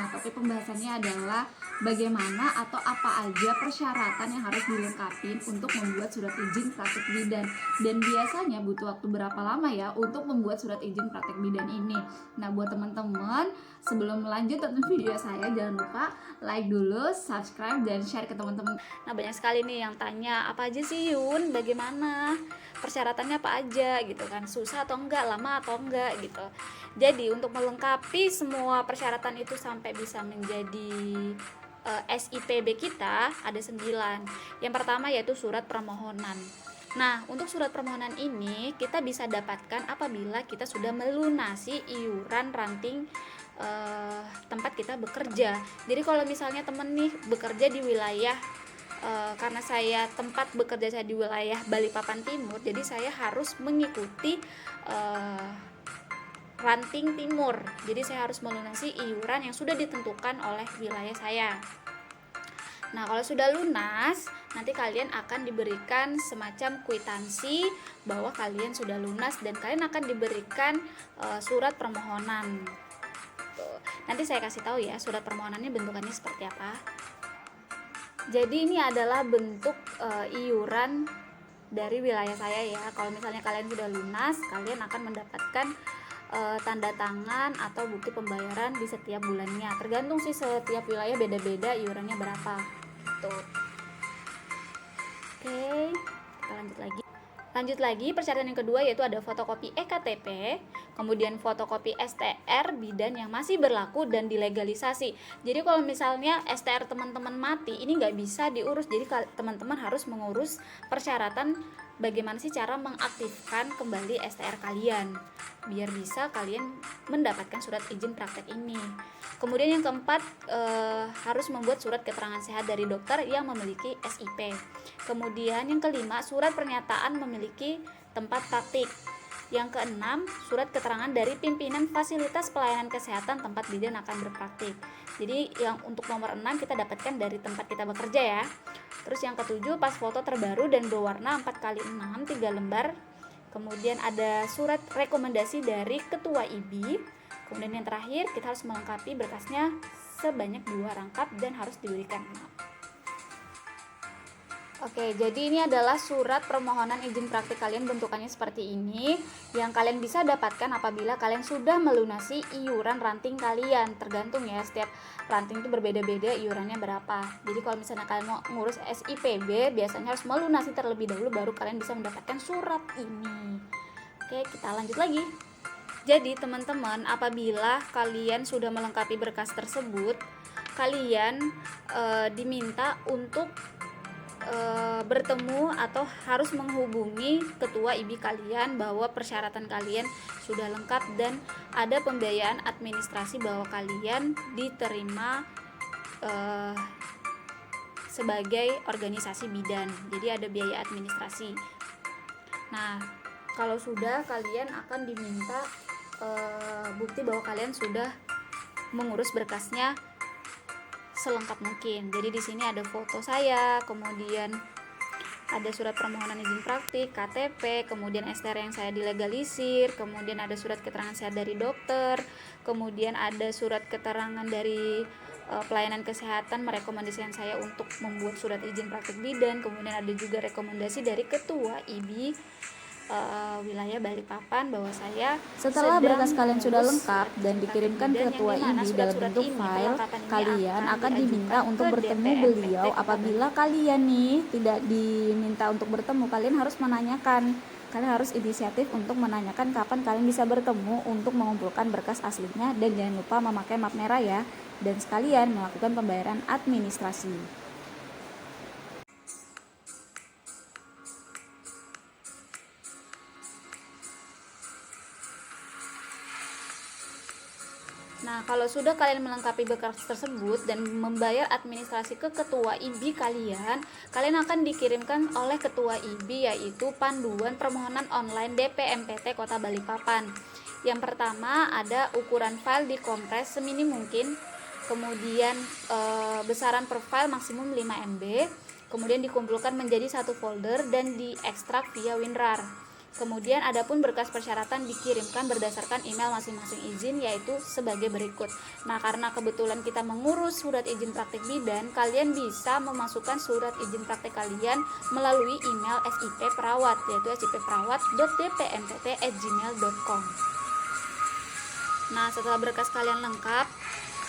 Nah, topik pembahasannya adalah bagaimana atau apa aja persyaratan yang harus dilengkapi untuk membuat surat izin praktek bidan. Dan biasanya butuh waktu berapa lama ya untuk membuat surat izin praktek bidan ini. Nah, buat teman-teman, sebelum lanjut tonton video saya, jangan lupa like dulu, subscribe, dan share ke teman-teman. Nah, banyak sekali nih yang tanya, apa aja sih Yun, bagaimana persyaratannya apa aja gitu kan, susah atau enggak, lama atau enggak gitu. Jadi untuk melengkapi semua persyaratan itu sampai bisa menjadi SIPB kita ada 9. Yang pertama yaitu surat permohonan. Nah, untuk surat permohonan ini kita bisa dapatkan apabila kita sudah melunasi iuran ranting tempat kita bekerja. Jadi kalau misalnya temen nih bekerja di wilayah karena saya tempat bekerja saya di wilayah Balikpapan Timur, jadi saya harus mengikuti ranting timur. Jadi saya harus melunasi iuran yang sudah ditentukan oleh wilayah saya. Nah, kalau sudah lunas, nanti kalian akan diberikan semacam kwitansi bahwa kalian sudah lunas dan kalian akan diberikan surat permohonan. Nanti saya kasih tahu ya surat permohonannya bentukannya seperti apa. Jadi ini adalah bentuk iuran dari wilayah saya ya. Kalau misalnya kalian sudah lunas, kalian akan mendapatkan tanda tangan atau bukti pembayaran di setiap bulannya. Tergantung sih, setiap wilayah beda-beda iurannya berapa. Tuh. Oke, kita lanjut lagi persyaratan yang kedua yaitu ada fotokopi EKTP, kemudian fotokopi STR bidan yang masih berlaku dan dilegalisasi. Jadi kalau misalnya STR teman-teman mati, ini nggak bisa diurus. Jadi teman-teman harus mengurus persyaratan bagaimana sih cara mengaktifkan kembali STR kalian biar bisa kalian mendapatkan surat izin praktek ini. Kemudian yang keempat, harus membuat surat keterangan sehat dari dokter yang memiliki SIP. Kemudian yang kelima, surat pernyataan memiliki tempat praktik. Yang keenam, surat keterangan dari pimpinan fasilitas pelayanan kesehatan tempat bidan akan berpraktik. Jadi yang untuk nomor 6 kita dapatkan dari tempat kita bekerja ya. Terus yang ketujuh, pas foto terbaru dan berwarna 4x6 3 lembar. Kemudian ada surat rekomendasi dari ketua IBI. Kemudian yang terakhir, kita harus melengkapi berkasnya sebanyak 2 rangkap dan harus diberikan. Oke, jadi ini adalah surat permohonan izin praktik kalian, bentukannya seperti ini, yang kalian bisa dapatkan apabila kalian sudah melunasi iuran ranting kalian. Tergantung ya, setiap ranting itu berbeda-beda iurannya berapa. Jadi kalau misalnya kalian mau ngurus SIPB, biasanya harus melunasi terlebih dahulu baru kalian bisa mendapatkan surat ini. Oke, kita lanjut lagi. Jadi teman-teman, apabila kalian sudah melengkapi berkas tersebut, kalian diminta untuk bertemu atau harus menghubungi ketua IBI kalian bahwa persyaratan kalian sudah lengkap dan ada pembiayaan administrasi bahwa kalian diterima sebagai organisasi bidan. Jadi ada biaya administrasi. Nah, kalau sudah, kalian akan diminta bukti bahwa kalian sudah mengurus berkasnya selengkap mungkin. Jadi di sini ada foto saya, kemudian ada surat permohonan izin praktik, KTP, kemudian STR yang saya dilegalisir, kemudian ada surat keterangan sehat dari dokter, kemudian ada surat keterangan dari pelayanan kesehatan merekomendasikan saya untuk membuat surat izin praktik bidan, kemudian ada juga rekomendasi dari ketua IBI wilayah Balikpapan bahwa saya setelah berkas kalian sudah lengkap dan dikirimkan ke ketua IBI dalam bentuk file, kalian akan diminta untuk bertemu beliau. Apabila kalian nih tidak diminta untuk bertemu, kalian harus menanyakan. Kalian harus inisiatif untuk menanyakan kapan kalian bisa bertemu untuk mengumpulkan berkas aslinya, dan jangan lupa memakai map merah ya, dan sekalian melakukan pembayaran administrasi. Nah, kalau sudah kalian melengkapi berkas tersebut dan membayar administrasi ke ketua IBI kalian akan dikirimkan oleh ketua IBI yaitu panduan permohonan online DPMPT Kota Balikpapan. Yang pertama ada ukuran file dikompres seminim mungkin, kemudian besaran per file maksimum 5 MB, kemudian dikumpulkan menjadi satu folder dan diekstrak via WinRAR. Kemudian adapun berkas persyaratan dikirimkan berdasarkan email masing-masing izin, yaitu sebagai berikut. Nah, karena kebetulan kita mengurus surat izin praktik bidan, kalian bisa memasukkan surat izin praktik kalian melalui email SIP Perawat, yaitu sipperawat.dpmpt@gmail.com. Nah, setelah berkas kalian lengkap,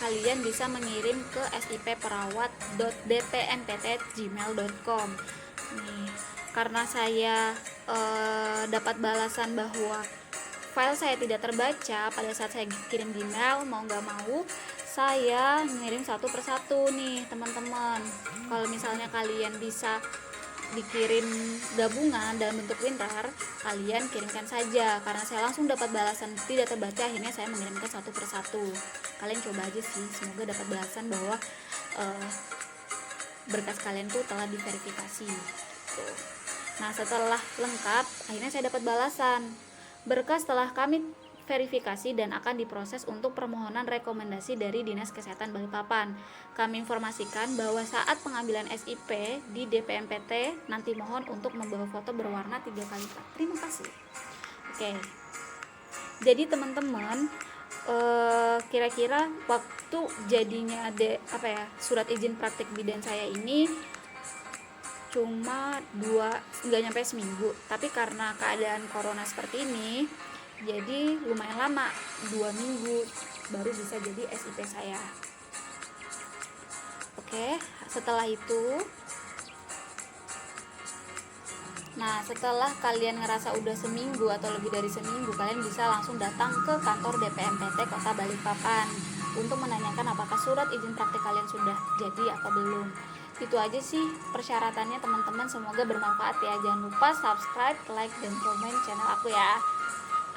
kalian bisa mengirim ke sipperawat.dpmpt@gmail.com. Nih, karena saya dapat balasan bahwa file saya tidak terbaca pada saat saya kirim di email, mau nggak mau saya ngirim satu persatu nih teman-teman. Kalau misalnya kalian bisa dikirim gabungan dalam bentuk winrar, kalian kirimkan saja. Karena saya langsung dapat balasan tidak terbaca, akhirnya saya mengirimkan satu persatu. Kalian coba aja sih, semoga dapat balasan bahwa berkas kalian tuh telah diverifikasi gitu. Nah, setelah lengkap, akhirnya saya dapat balasan. Berkas telah kami verifikasi dan akan diproses untuk permohonan rekomendasi dari Dinas Kesehatan Balikpapan. Kami informasikan bahwa saat pengambilan SIP di DPMPT nanti mohon untuk membawa foto berwarna 3 kali lipat. Terima kasih. Oke. Jadi teman-teman, kira-kira waktu jadinya surat izin praktik bidan saya ini cuma nggak nyampe seminggu, tapi karena keadaan corona seperti ini jadi lumayan lama, 2 minggu baru bisa jadi SIP saya. Oke, setelah itu, nah setelah kalian ngerasa udah seminggu atau lebih dari seminggu, kalian bisa langsung datang ke kantor DPMPT Kota Balikpapan untuk menanyakan apakah surat izin praktik kalian sudah jadi atau belum. Itu aja sih persyaratannya teman-teman, semoga bermanfaat ya. Jangan lupa subscribe, like, dan komen channel aku ya,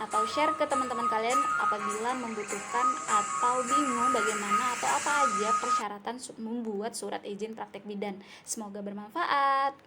atau share ke teman-teman kalian apabila membutuhkan atau bingung bagaimana atau apa aja persyaratan membuat surat izin praktik bidan. Semoga bermanfaat.